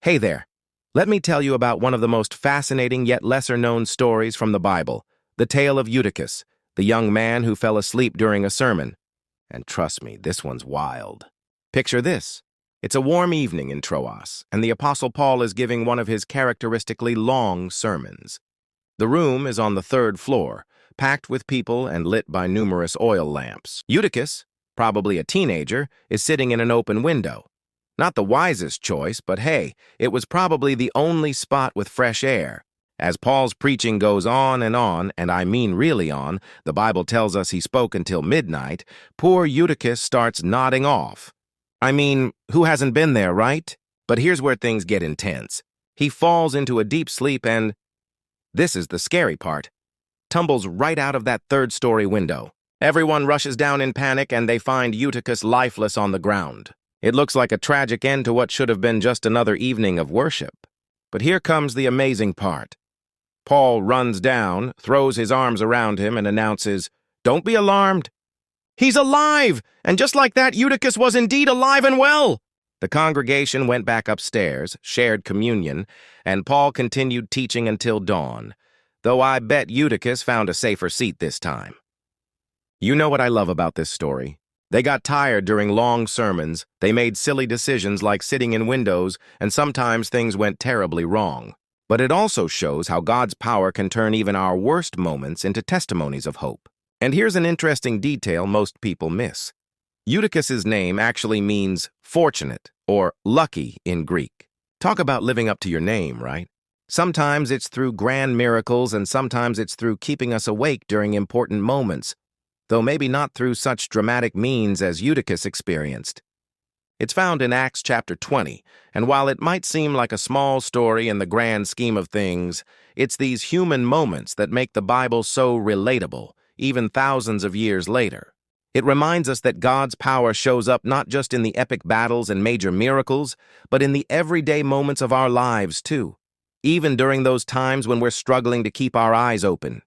Hey there. Let me tell you about one of the most fascinating yet lesser-known stories from the Bible, the tale of Eutychus, the young man who fell asleep during a sermon. And trust me, this one's wild. Picture this. It's a warm evening in Troas, and the Apostle Paul is giving one of his characteristically long sermons. The room is on the third floor, packed with people and lit by numerous oil lamps. Eutychus, probably a teenager, is sitting in an open window. Not the wisest choice, but hey, it was probably the only spot with fresh air. As Paul's preaching goes on, and I mean really on, the Bible tells us he spoke until midnight, poor Eutychus starts nodding off. I mean, who hasn't been there, right? But here's where things get intense. He falls into a deep sleep and, this is the scary part, tumbles right out of that third-story window. Everyone rushes down in panic and they find Eutychus lifeless on the ground. It looks like a tragic end to what should have been just another evening of worship. But here comes the amazing part. Paul runs down, throws his arms around him, and announces, "Don't be alarmed. He's alive!" And just like that, Eutychus was indeed alive and well. The congregation went back upstairs, shared communion, and Paul continued teaching until dawn, though I bet Eutychus found a safer seat this time. You know what I love about this story? They got tired during long sermons, they made silly decisions like sitting in windows, and sometimes things went terribly wrong. But it also shows how God's power can turn even our worst moments into testimonies of hope. And here's an interesting detail most people miss. Eutychus's name actually means fortunate or lucky in Greek. Talk about living up to your name, right? Sometimes it's through grand miracles and sometimes it's through keeping us awake during important moments, though maybe not through such dramatic means as Eutychus experienced. It's found in Acts chapter 20, and while it might seem like a small story in the grand scheme of things, it's these human moments that make the Bible so relatable, even thousands of years later. It reminds us that God's power shows up not just in the epic battles and major miracles, but in the everyday moments of our lives too, even during those times when we're struggling to keep our eyes open.